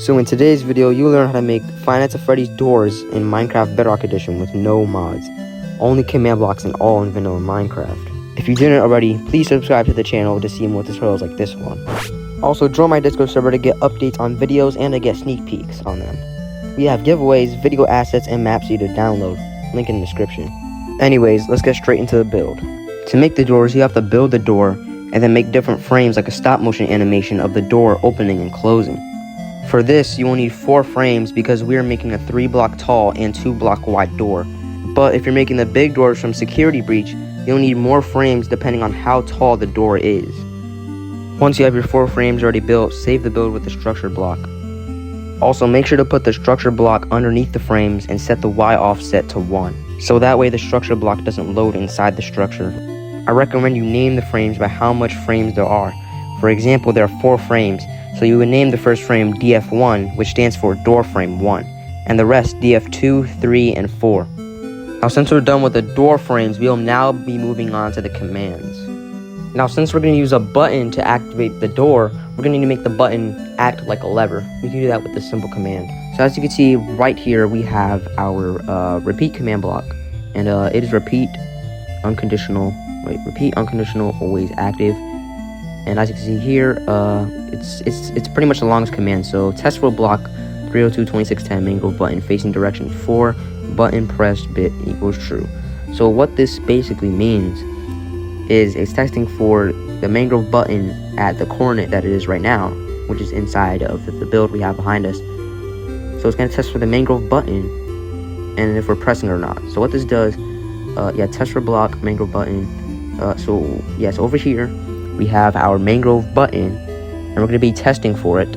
So in today's video, you'll learn how to make Five Nights at Freddy's doors in Minecraft Bedrock Edition with no mods. Only command blocks and all in vanilla Minecraft. If you didn't already, please subscribe to the channel to see more tutorials like this one. Also, join my Discord server to get updates on videos and to get sneak peeks on them. We have giveaways, video assets, and maps for you to download. Link in the description. Anyways, let's get straight into the build. To make the doors, you have to build the door and then make different frames like a stop motion animation of the door opening and closing. For this, you will need 4 frames because we are making a 3-block tall and 2-block wide door. But if you're making the big doors from Security Breach, you'll need more frames depending on how tall the door is. Once you have your 4 frames already built, save the build with the structure block. Also, make sure to put the structure block underneath the frames and set the Y offset to 1. So that way the structure block doesn't load inside the structure. I recommend you name the frames by how much frames there are. For example, there are 4 frames, so you would name the first frame DF1, which stands for door frame 1, and the rest DF2, 3, and 4. Now since we're done with the door frames, we'll now be moving on to the commands. Now since we're going to use a button to activate the door, we're going to need to make the button act like a lever. We can do that with this simple command. So as you can see right here, we have our repeat command block, and it is repeat unconditional, always active. And as you can see here, it's pretty much the longest command. So test will block 302.2610 main grove button facing direction 4, button pressed bit equals true. So what this basically means is it's testing for the main grove button at the coordinate that it is right now, which is inside of the build we have behind us. So it's going to test for the main grove button and if we're pressing it or not. So what this does, test for block main grove button. So over here we have our main grove button, and we're going to be testing for it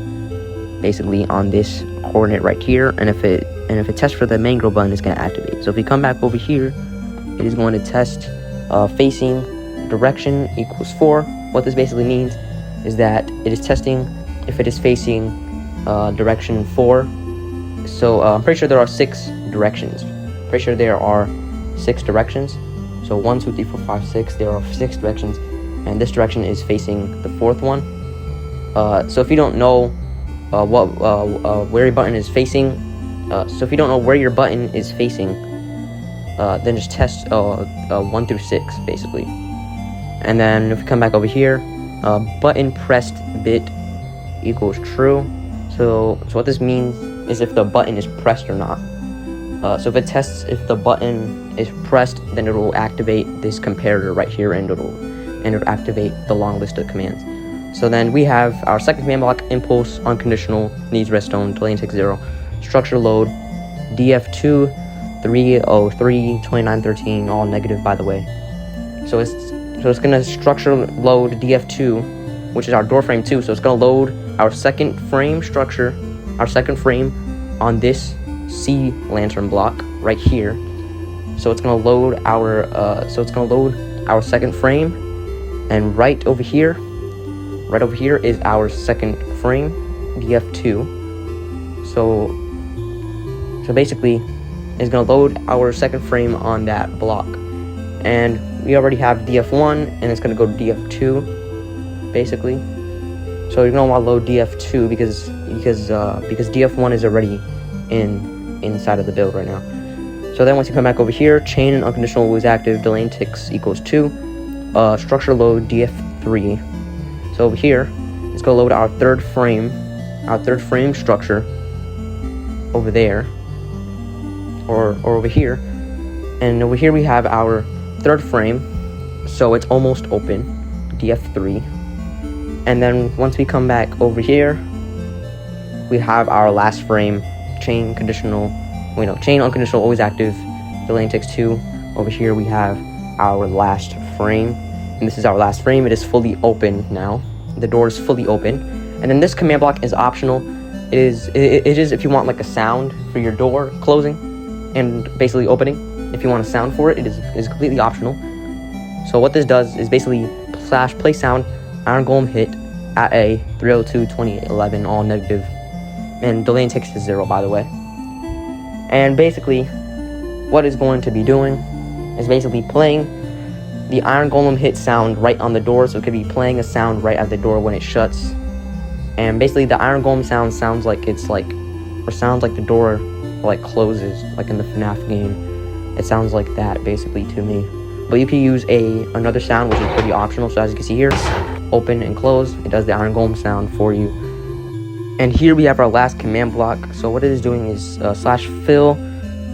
basically on this coordinate right here. And if it tests for the main grove button, it's going to activate. So if we come back over here, it is going to test facing direction equals 4. What this basically means is that it is testing if it is facing direction 4. So I'm pretty sure there are 6 directions. Pretty sure there are 6 directions. So 1, 2, 3, 4, 5, 6. There are 6 directions, and this direction is facing the 4th one. So if you don't know where your button is facing, then just test 1 through 6 basically. And then if we come back over here, button pressed bit equals true. So what this means is if the button is pressed or not. So if it tests if the button is pressed, then it will activate this comparator right here, and it'll activate the long list of commands. So then we have our second command block: impulse, unconditional, needs redstone, delay takes 0, structure load, DF2, 303, 2913, all negative by the way. So it's gonna structure load DF2, which is our door frame 2. So it's gonna load our second frame structure, our second frame on this C lantern block right here. So it's gonna load our second frame, and right over here is our second frame DF2. So basically it's gonna load our second frame on that block, and we already have DF1 and it's gonna go to DF2 basically. So you're gonna want to load DF2 because DF1 is already inside of the build right now. So then once you come back over here, chain and unconditional always active, delay ticks equals 2, structure load DF3. So over here, it's gonna load our third frame structure over there, or over here, and over here we have our third frame, so it's almost open, DF3. And then once we come back over here, we have our last frame, chain unconditional always active, delay takes 2. Over here we have our last frame, and this is our last frame. It is fully open now. The door is fully open. And then this command block is optional. It is if you want like a sound for your door closing and basically opening. If you want a sound for it, it is completely optional. So what this does is basically /play sound iron golem hit at a 302.2811, all negative, and delay ticks is 0 by the way. And basically what it's going to be doing is basically playing the iron golem hit sound right on the door. So it could be playing a sound right at the door when it shuts, And basically the iron golem sounds like it's like, or sounds like the door like closes, like in the FNAF game. It sounds like that basically to me. But you can use another sound, which is pretty optional. So as you can see here, open and close, it does the iron golem sound for you. And here we have our last command block. So what it is doing is slash fill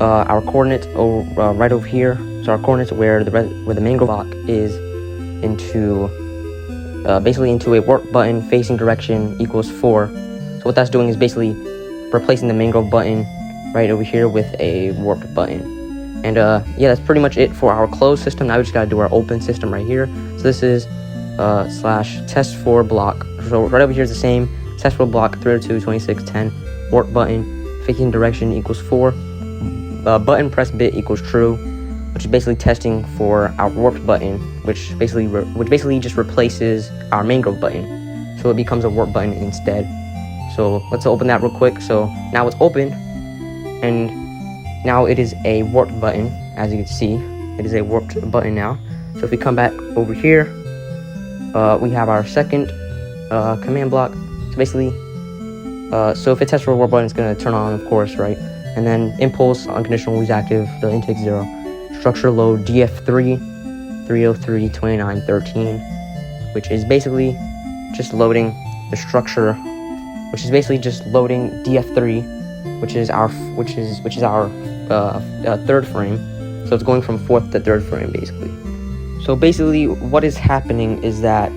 our coordinates right over here. So our coordinates where the mango block is into basically into a warp button facing direction equals 4. So what that's doing is basically replacing the mango button right over here with a warped button. And yeah, that's pretty much it for our closed system. Now we just gotta do our open system right here. So this is slash test for block. So right over here is the same. Test for block 302 26 10 warp button facing direction equals 4. Button press bit equals true, which is basically testing for our warped button, which basically just replaces our mango button, so it becomes a warp button instead. So let's open that real quick. So now it's open, and now it is a warped button. As you can see, it is a warped button now. So if we come back over here, we have our second command block. So basically, so if it tests for a warp button, it's going to turn on, of course, right? And then impulse, unconditional, is active, the intake 0. Structure load DF3 303 29 13, which is basically just loading the structure, which is basically just loading DF3, which is our third frame. So it's going from fourth to third frame basically. So basically what is happening is that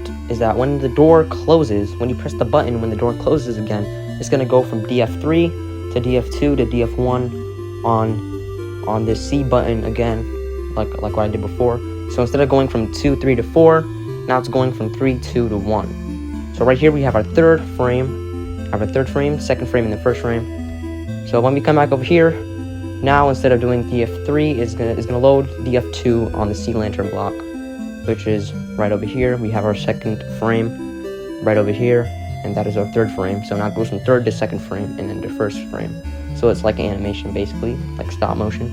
when the door closes, when you press the button, when the door closes again, it's going to go from DF3 to DF2 to DF1 on this C button again, like what I did before. So instead of going from 2, 3 to 4, now it's going from 3, 2 to 1. So right here we have our third frame, second frame, and the first frame. So when we come back over here, now instead of doing DF3, it's gonna load DF2 on the C lantern block, which is right over here. We have our second frame right over here, and that is our third frame. So now it goes from third to second frame and then to first frame. So it's like animation basically, like stop motion.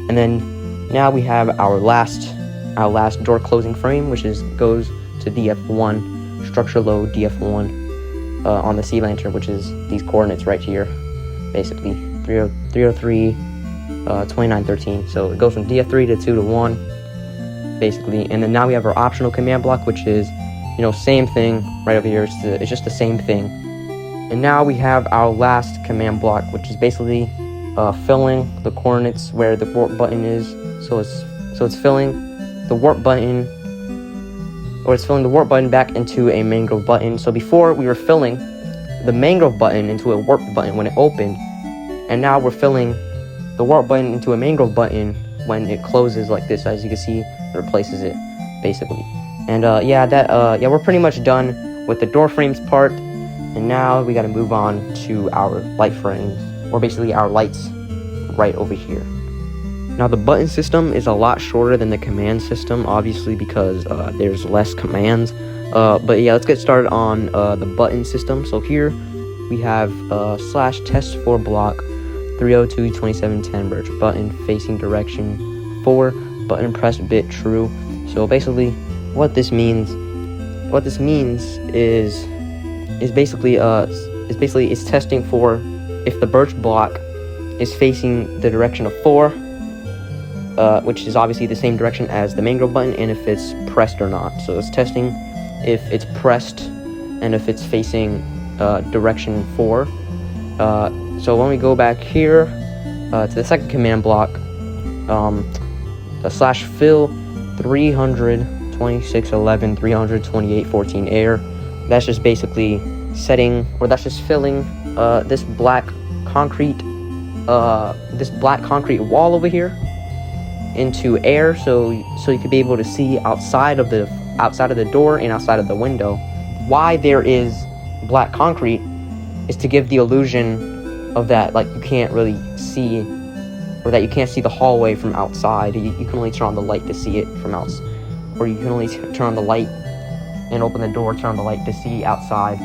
And then now we have our last door closing frame, which goes to DF1, structure load DF1 on the C lantern, which is these coordinates right here, basically 303 29 13. So it goes from DF3 to 2 to 1 basically. And then now we have our optional command block, which is, you know, same thing right over here. It's just the same thing. And now we have our last command block, which is basically filling the coordinates where the warp button is. So it's filling the warp button, or it's filling the warp button back into a mangrove button. So before we were filling the mangrove button into a warp button when it opened, and now we're filling the warp button into a mangrove button when it closes like this. As you can see, it replaces it basically. And yeah, we're pretty much done with the door frames part. And now we got to move on to our light frames, or basically our lights right over here. Now the button system is a lot shorter than the command system, obviously, because there's less commands. But yeah, let's get started on the button system. So here we have slash test for block 302 27 10 birch button facing direction 4, button press bit true. So basically what this means is basically it's testing for if the birch block is facing the direction of 4, which is obviously the same direction as the mangrove button, and if it's pressed or not. So it's testing if it's pressed and if it's facing direction 4. So when we go back here to the second command block, the slash fill 300 26 11 328 14 air, that's just basically setting, or that's just filling this black concrete wall over here into air, so you could be able to see outside of the door and outside of the window. Why there is black concrete is to give the illusion of that, like, you can't really see, or that you can't see the hallway from outside. You can only turn on the light to see it from outside, or you can only turn on the light and open the door, turn on the light to see outside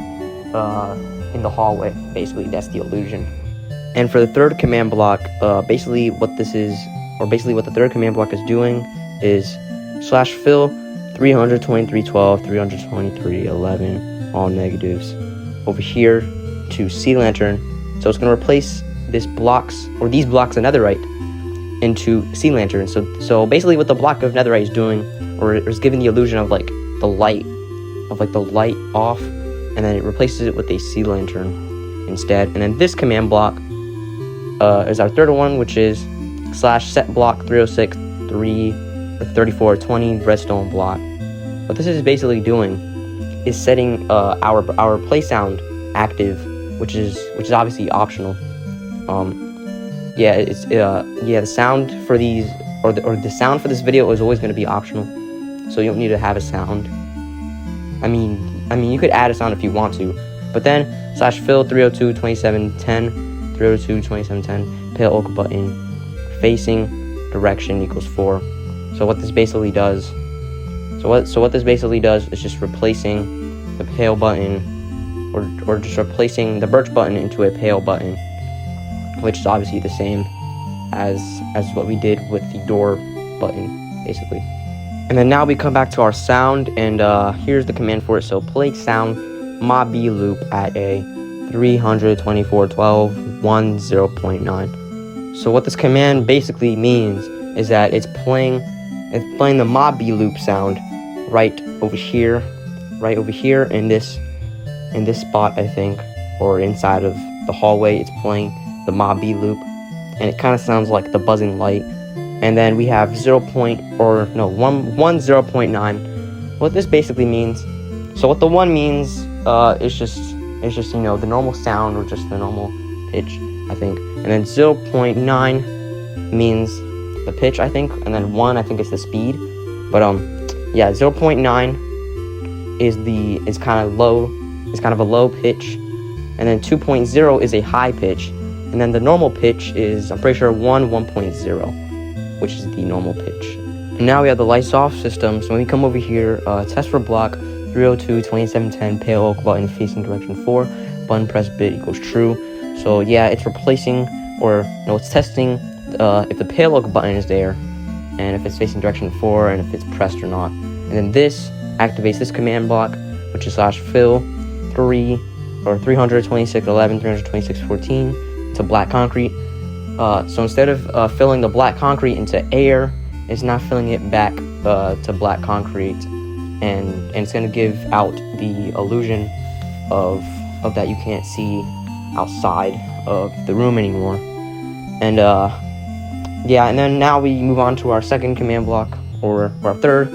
in the hallway. Basically, that's the illusion. And for the third command block, basically what the third command block is doing is slash fill 323 12 323 11 all negatives. over here to sea lantern. So it's going to replace these blocks of netherite into sea lantern. So basically what the block of netherite is doing, or is giving the illusion of like the light off, and then it replaces it with a sea lantern instead. And then this command block is our third one, which is /set block 306 3420 redstone block. What this is basically doing is setting our play sound active, which is obviously optional. The sound for these or the sound for this video is always going to be optional, so you don't need to have a sound. I mean you could add a sound if you want to, but then /fill 302 2710 302 2710 pale oak button facing direction equals 4. So what this basically does is just replacing the pale button, or just replacing the birch button into a pale button, which is obviously the same as what we did with the door button, basically. And then now we come back to our sound, and here's the command for it. So play sound mod B loop at a 324.12.10.9. So what this command basically means is that it's playing the mod B loop sound right over here in this spot, I think, or inside of the hallway. It's playing the mod B loop, and it kind of sounds like the buzzing light. And then we have 0.9. What this basically means, so what the 1 means is just the normal sound, or just the normal pitch, I think. And then 0.9 means the pitch, I think, and then 1 I think is the speed. But 0.9 is kind of low. It's kind of a low pitch, and then 2.0 is a high pitch, and then the normal pitch is, I'm pretty sure, 1.0, which is the normal pitch. And now we have the lights off system. So when we come over here, test for block 302 2710 pale oak button facing direction 4, button press bit equals true. So yeah, it's replacing, it's testing if the pale oak button is there, and if it's facing direction 4, and if it's pressed or not. And then this activates this command block, which is /fill 326.11 326.14 to black concrete. So instead of filling the black concrete into air, it's not filling it back to black concrete, and it's going to give out the illusion of that you can't see outside of the room anymore. And and then now we move on to our second command block, or our third,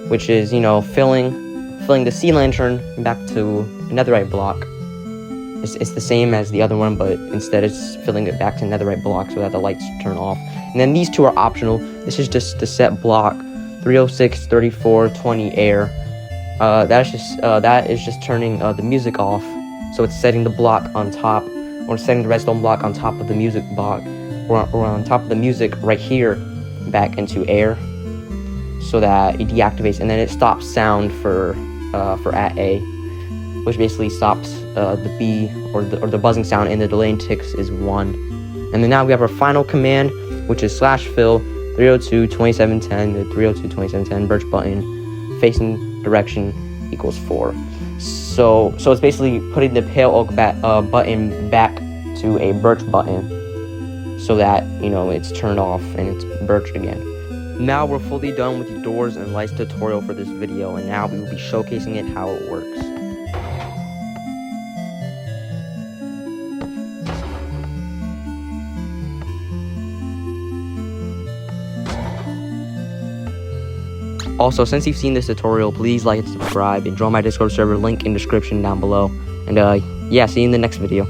which is filling the sea lantern back to a netherite block. It's the same as the other one, but instead it's filling it back to netherite block so that the lights turn off. And then these two are optional. This is just the set block 306 3420 air. That is just turning the music off. So it's setting the block on top, or setting the redstone block on top of the music block, or on top of the music right here, back into air, so that it deactivates, and then it stops sound for at A, which basically stops the B, or the buzzing sound, and the delay ticks is 1. And then now we have our final command, which is /fill 302 2710 to 302 2710 birch button facing direction equals 4. So it's basically putting the pale oak button back to a birch button, so that it's turned off and it's birch again. Now we're fully done with the doors and lights tutorial for this video, and now we will be showcasing it how it works. Also, since you've seen this tutorial, please like and subscribe, and join my Discord server, link in description down below. And see you in the next video.